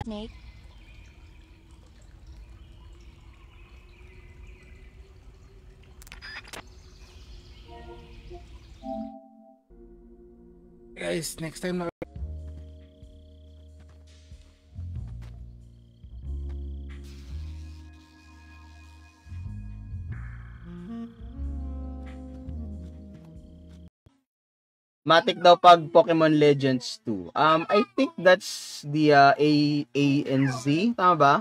Snake. Guys, next time na Matic daw pag Pokemon Legends 2. I think that's the A and Z, tama ba?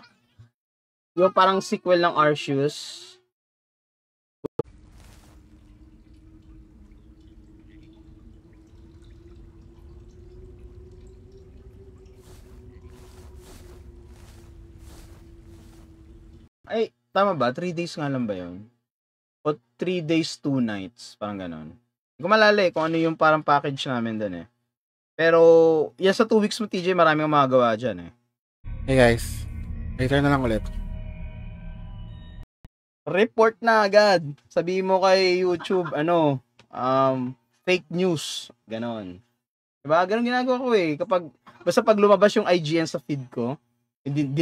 Yung parang sequel ng Arceus. Ay, tama ba? 3 days nga lang ba yun? O 3 days, 2 nights. Parang ganon. Hindi ko malala kung ano yung parang package namin dun eh. Pero, yan sa 2 weeks mo, TJ, marami kang magagawa dyan eh. Hey guys, later na lang ulit. Report na agad. Sabihin mo kay YouTube, fake news. Ganon. Diba? Ganon ginagawa ko eh. Basta pag lumabas yung IGN sa feed ko, hindi.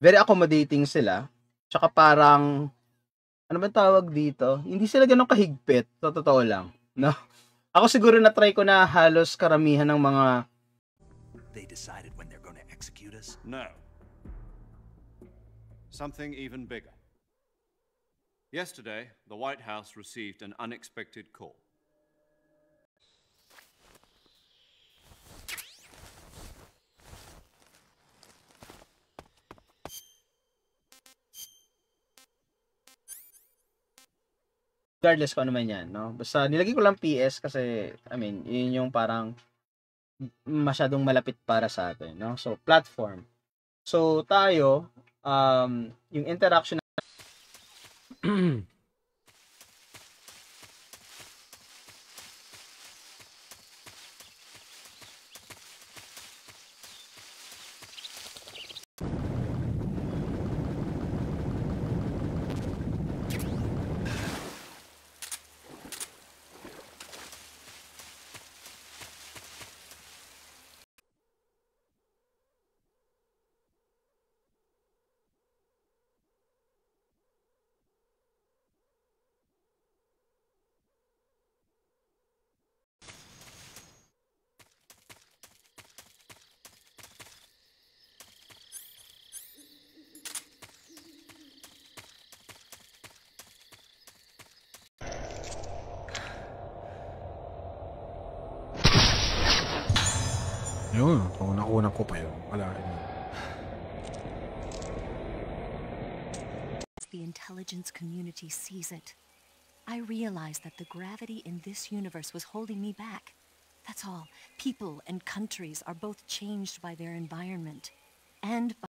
Very accommodating sila. Tsaka parang, ano ba tawag dito? Hindi sila ganun kahigpit, sa totoo lang. No? Ako siguro na-try ko na halos karamihan ng mga... They decided when they're going to execute us? No. Something even bigger. Yesterday, the White House received an unexpected call. Regardless ko ano man yan, no? Basta nilagay ko lang PS kasi, yun yung parang masyadong malapit para sa atin, no? So, platform. So, tayo, yung interaction Yun, kung nakunan ko pa yun, wala rin. The intelligence community sees it. I realize that the gravity in this universe was holding me back. That's all. People and countries are both changed by their environment and by...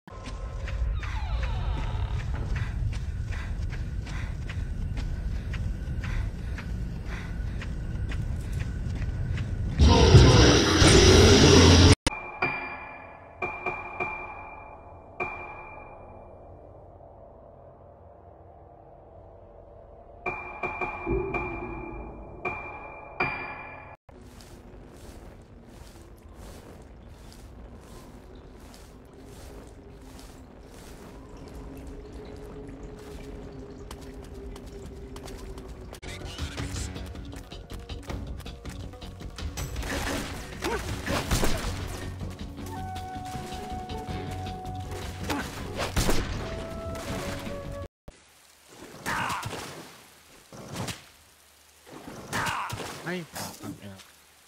Ay,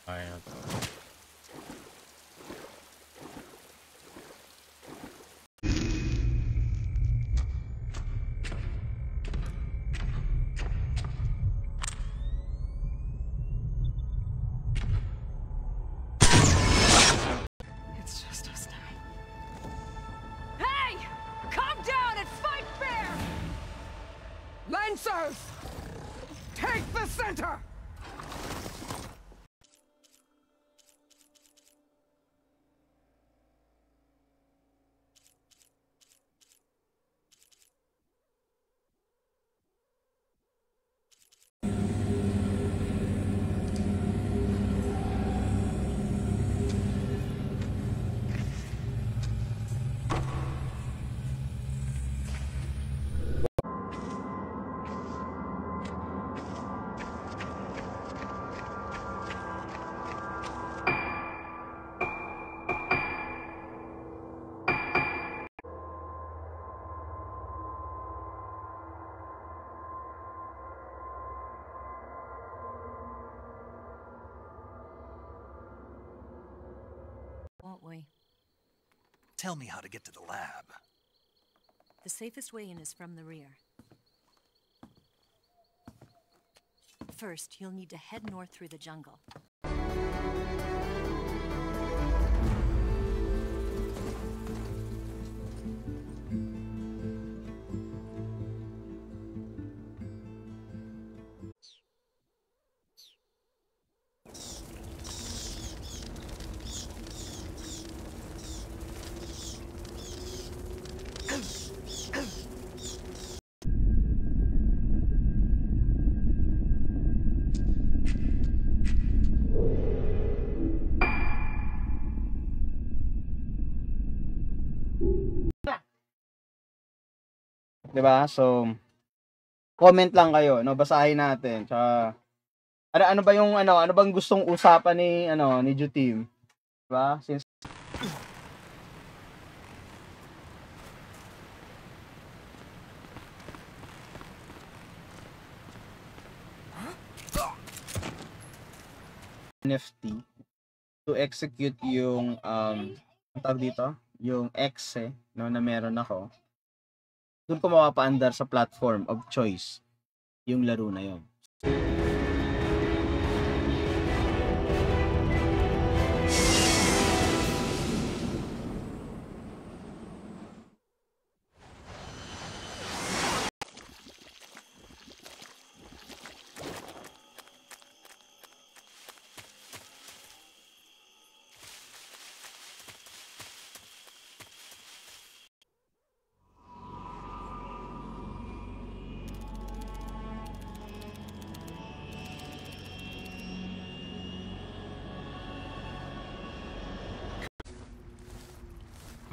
ayan. It's just us now. Hey! Calm down and fight fair! Lancers! Take the center! Tell me how to get to the lab. The safest way in is from the rear. First, you'll need to head north through the jungle. Diba? So, comment lang kayo, no? Basahin natin. Tsaka, ano ba yung, ano bang gustong usapan ni Ju Team? Diba? Since, NFT to execute yung, ang tawag dito? Yung exe, no, na meron ako. Doon ko mapapaandar sa platform of choice yung laro na yon.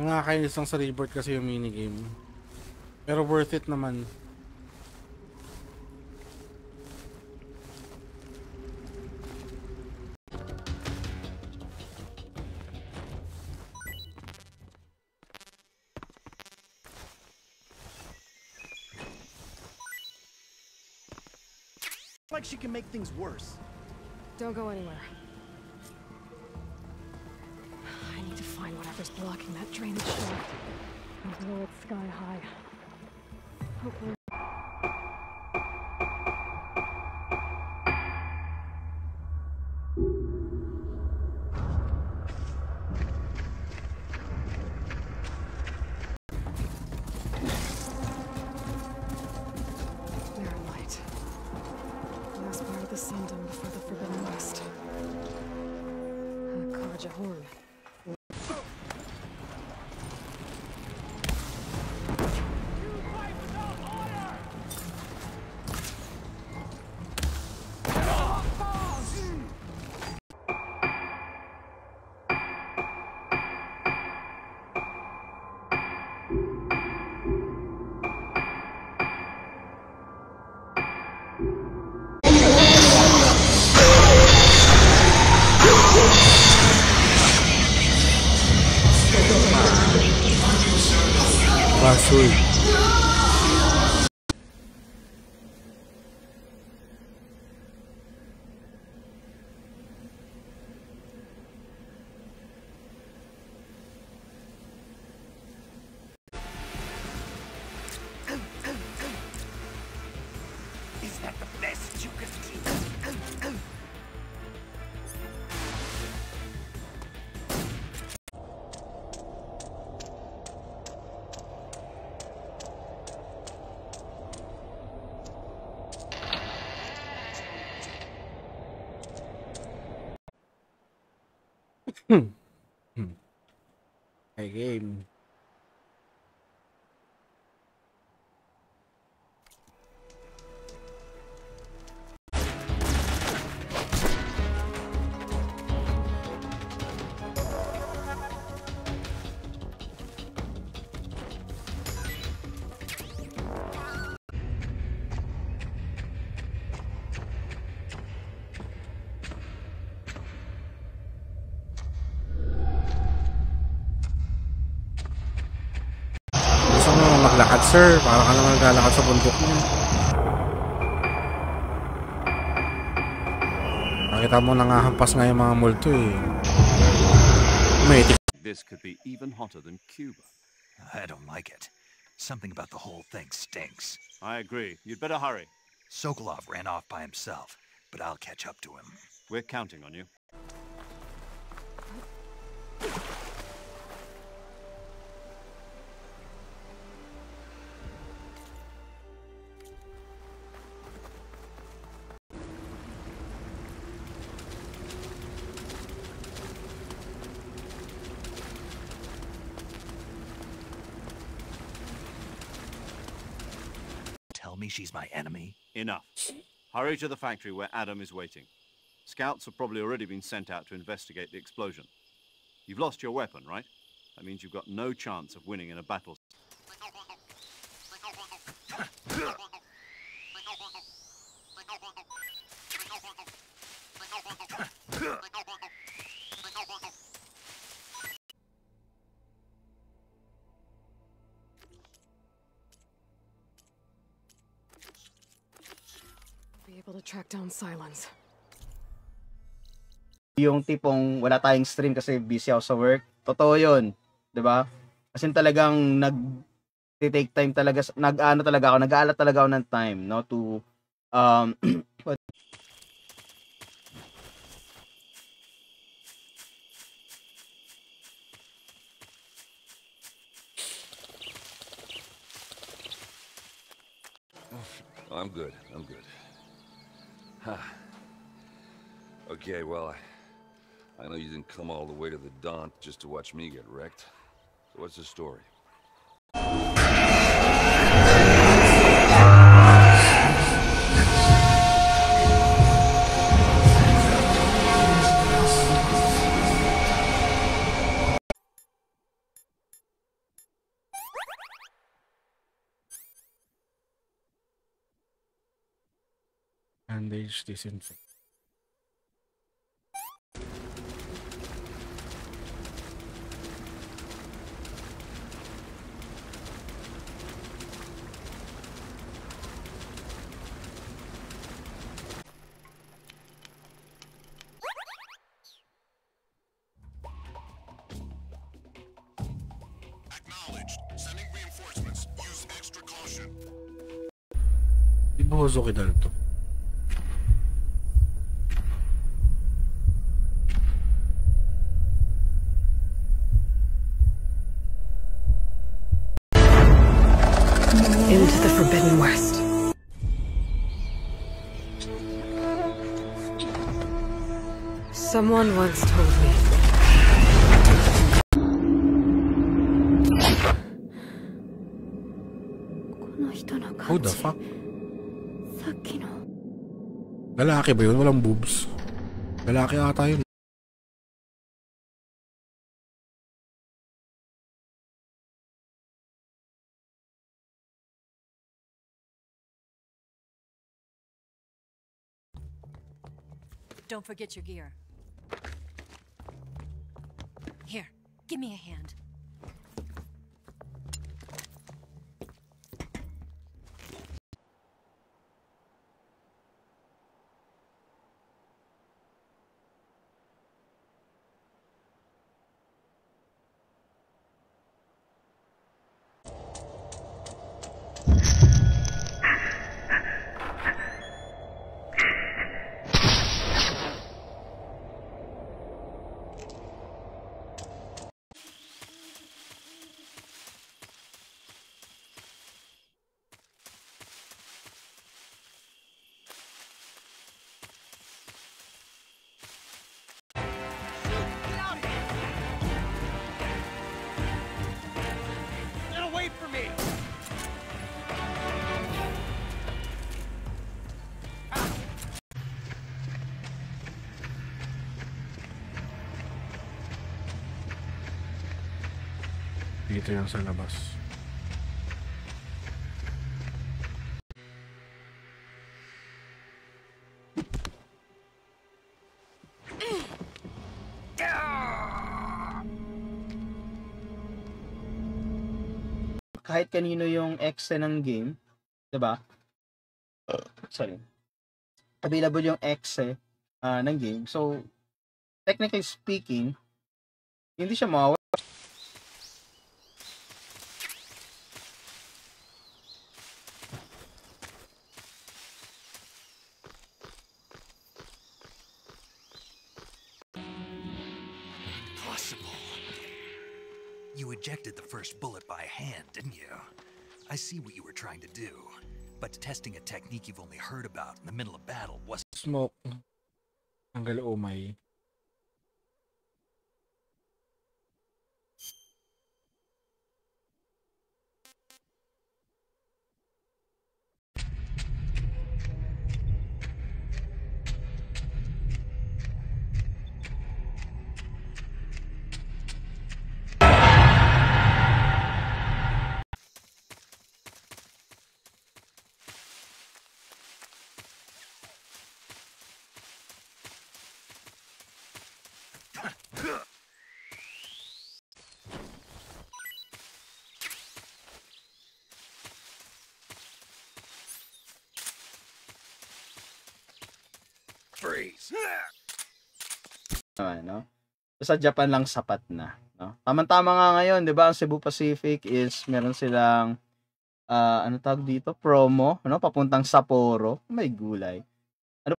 Ang nakakainis lang sa Rebirth kasi yung minigame. Pero worth it naman. Like she can make things worse. Don't go anywhere. I need to find whatever's blocking that drainage shaft. I know it's sky high. Hopefully. Mirror light. Last part of the Sun Dome before the Forbidden West. Karja Horn. Basul. Is that the best you can do? Hey game. Gusto mo maglakad, sir? Para ka naman naglalakad sa bundok niya. Nakita mo nangahampas nga yung mga multo eh. May this could be even hotter than Cuba. I don't like it. Something about the whole thing stinks. I agree. You'd better hurry. Sokolov ran off by himself, but I'll catch up to him. We're counting on you. Tell me she's my enemy? Enough. Hurry to the factory where Adam is waiting. Scouts have probably already been sent out to investigate the explosion. You've lost your weapon, right? That means you've got no chance of winning in a battle. Be able to track down Silence. Yung tipong wala tayong stream kasi busy ako sa work. Totoo yun. 'Di ba? Kasi talagang take time talaga, nag-aalat talaga ako ng time, no, to I'm good. Okay, well, I know you didn't come all the way to the Daunt just to watch me get wrecked. So what's the story? Bandage, disinfect. Acknowledged. Sending reinforcements. Use extra caution. Di ba Hozoki dal to? Into the Forbidden West. Someone once told me. Who the fuck? Lalaki ba yun? Walang boobs. Lalaki ata yun. Don't forget your gear. Here, give me a hand. Dito yan sa labas. kahit kanino yung exe ng game, 'di ba? Sorry. Available yung exe ng game. So technically speaking, hindi siya mawawala. You ejected the first bullet by hand, didn't you? I see what you were trying to do. But testing a technique you've only heard about in the middle of battle wasn't... Smoke. Tanggal umay. Freeze! No? Sa Japan lang sapat na, no? Tama-tama nga ngayon, 'di ba? Ang Cebu Pacific is meron silang ano tawag dito, promo, no? Papuntang Sapporo. May gulay. Ano?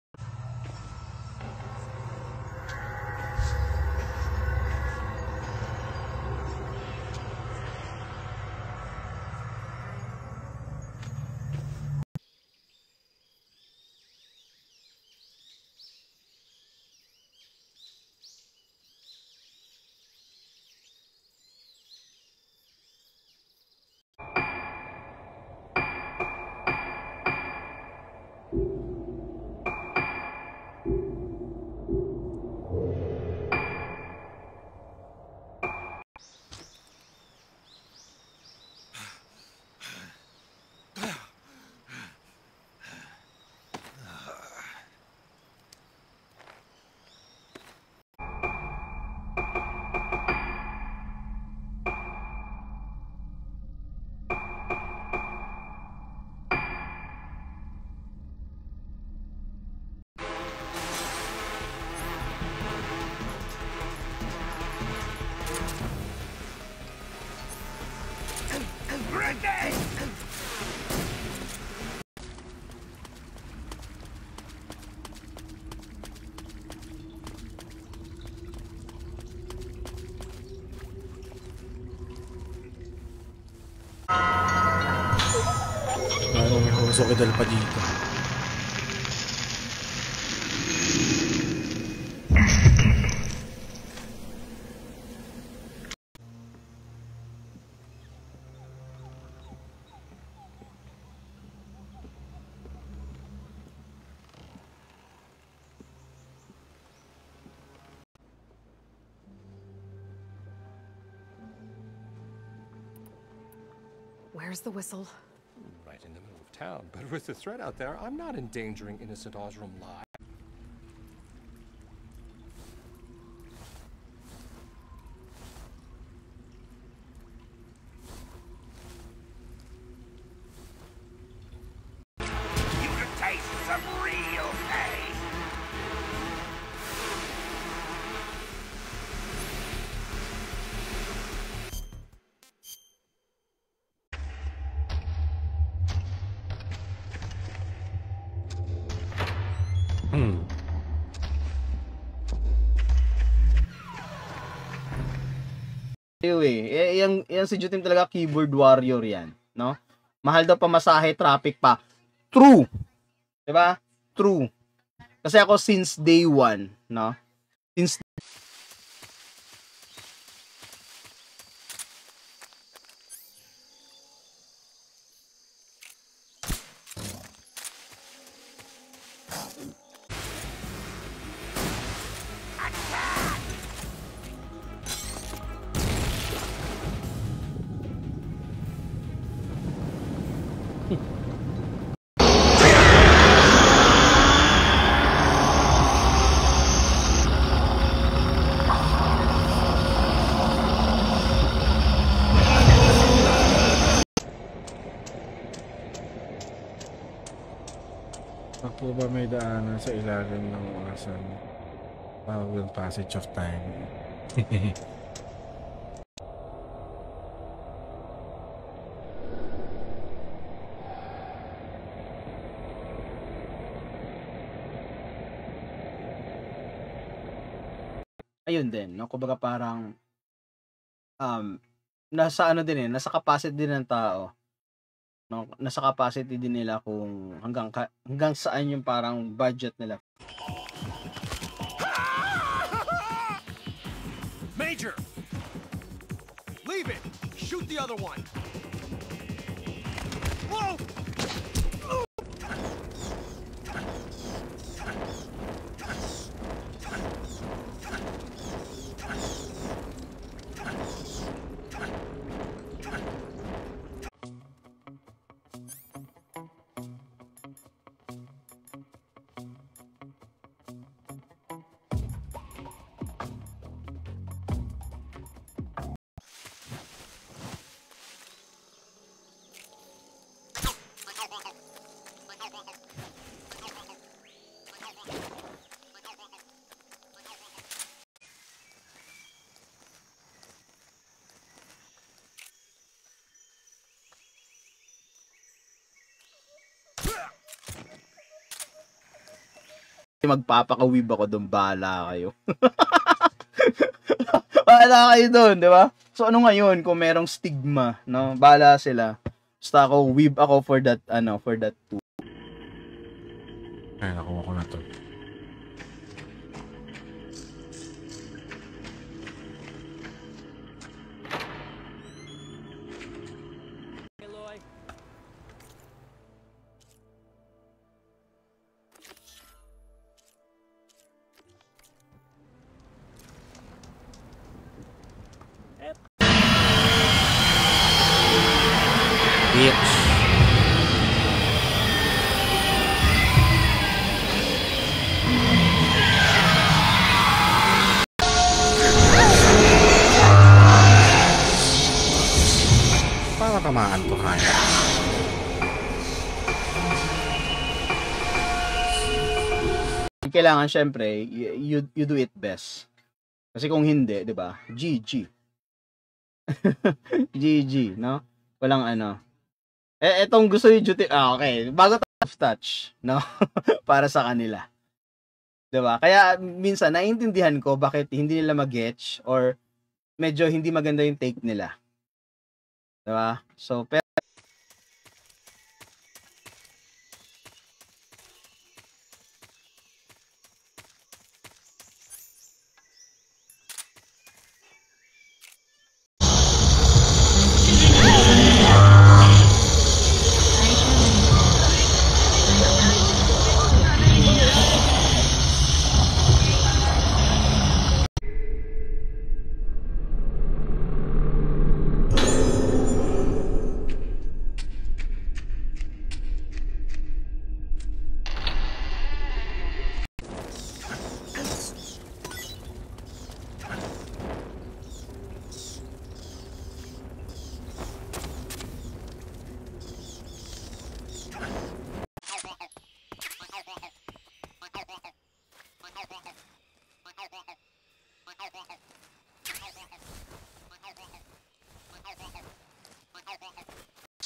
May Hosokedal pa dito. Where's the whistle? Right in the middle of town. But with the threat out there, I'm not endangering innocent Osram lives. You can taste some real pain. Anyway, yung si Jutim talaga keyboard warrior yan, no? Mahal daw pamasahe, traffic pa. True. 'Di ba? True. Kasi ako since day one, no? Since Ako ba may daanan sa ilalim ng orasan? Yung passage of time. ayun din, no? Kumbaga parang nasa ano din nasa capacity din ng tao. No, nasa capacity din nila kung hanggang saan yung parang budget nila. Major! Leave it! Shoot the other one! Whoa! Magpapakawib ako doon, bahala kayo. Bahala kayo doon, di ba? So ano ngayon kung merong stigma, no? Bahala sila. Basta ako, weeb ako for that too. Ay, nakuha ko na to. Bitch. Para tamaan to kaya. Kailangan syempre, you do it best. Kasi kung hindi, 'di ba? GG. GG, no? Walang ano. Etong gusto yung duty. Okay. Bago touch, no? Para sa kanila. 'Di ba? Kaya minsan naiintindihan ko bakit hindi nila mag-getch or medyo hindi maganda yung take nila. 'Di ba? So, pero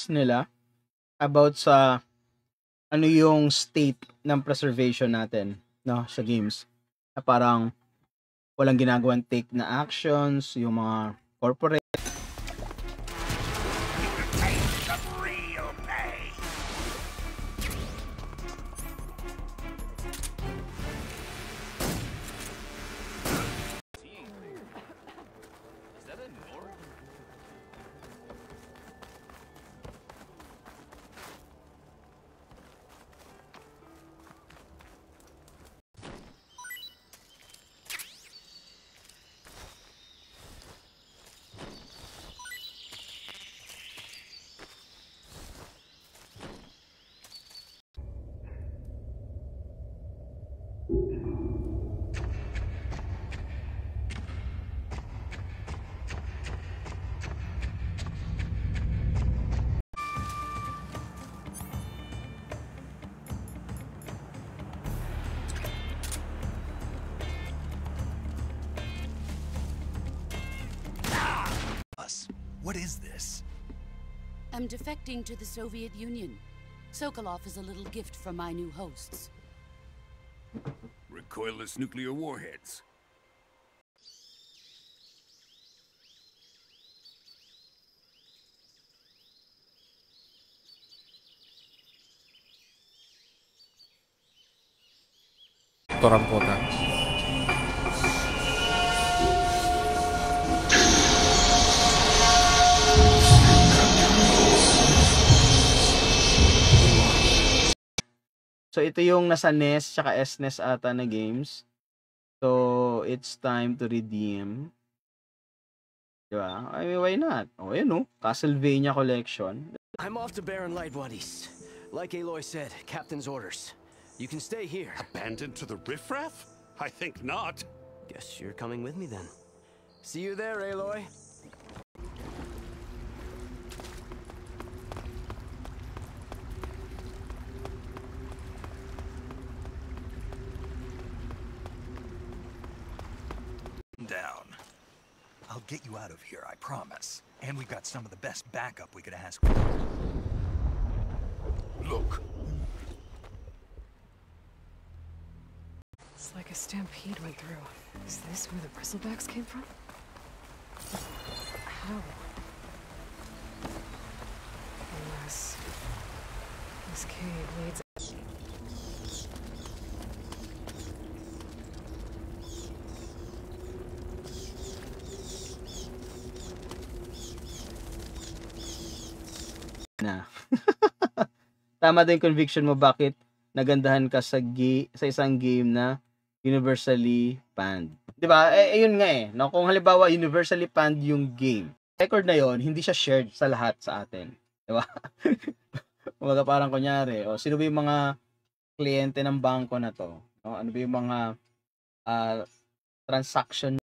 nila about sa ano yung state ng preservation natin, no, sa games. Na parang walang ginagawang take na actions, yung mga corporate What is this? I'm defecting to the Soviet Union. Sokolov is a little gift from my new hosts. Recoilless nuclear warheads. Toramputa. So, ito yung nasa NES tsaka SNES ata na games. So, it's time to redeem. Diba? I mean, why not? Oh, yun no. Castlevania Collection. I'm off to Baron Lightwaddy's. Like Aloy said, Captain's orders. You can stay here. Abandoned to the riffraff? I think not. Guess you're coming with me then. See you there, Aloy. Down. I'll get you out of here, I promise. And we've got some of the best backup we could ask. Look. It's like a stampede went through. Is this where the bristlebacks came from? How? Unless this cave leads. Na. Tama din conviction mo bakit nagandahan ka sa isang game na universally panned. 'Di ba? Ayun nga no? Kung halimbawa universally panned yung game, record na 'yon, hindi siya shared sa lahat sa atin. 'Di ba? Kumbaga parang kunyari, sino ba yung mga kliyente ng bangko na 'to? No? Ano ba yung mga transaction.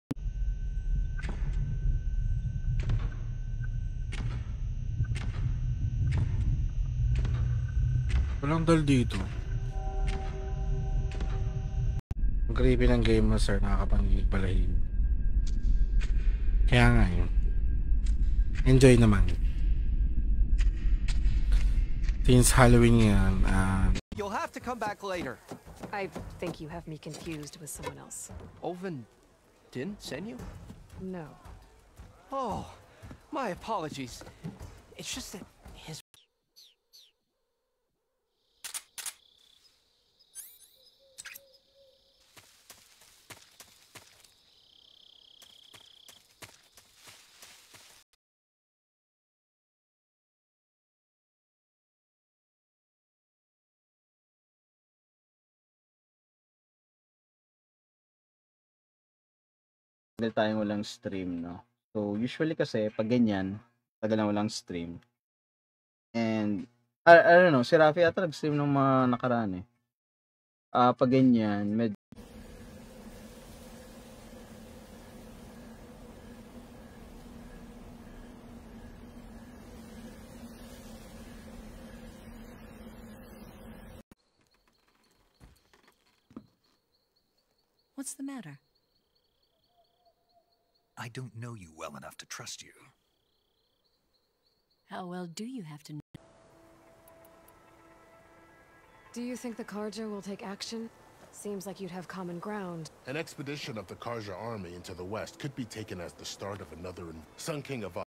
Walang dal dito. Ang creepy ng game mo, sir, nakakapangigit balahin. Kaya nga yun. Enjoy naman. Since Halloween yan, You'll have to come back later. I think you have me confused with someone else. Oven didn't send you? No. Oh, my apologies. It's just that his... Tagal tayong walang stream, no? So, usually kasi, pag ganyan, tagal na walang stream. And, I don't know, si Rafi ata nag-stream ng mga nakaraan eh. Pag ganyan, What's the matter? I don't know you well enough to trust you. How well do you have to know? Do you think the Karja will take action? Seems like you'd have common ground. An expedition of the Karja army into the west could be taken as the start of another Sun King of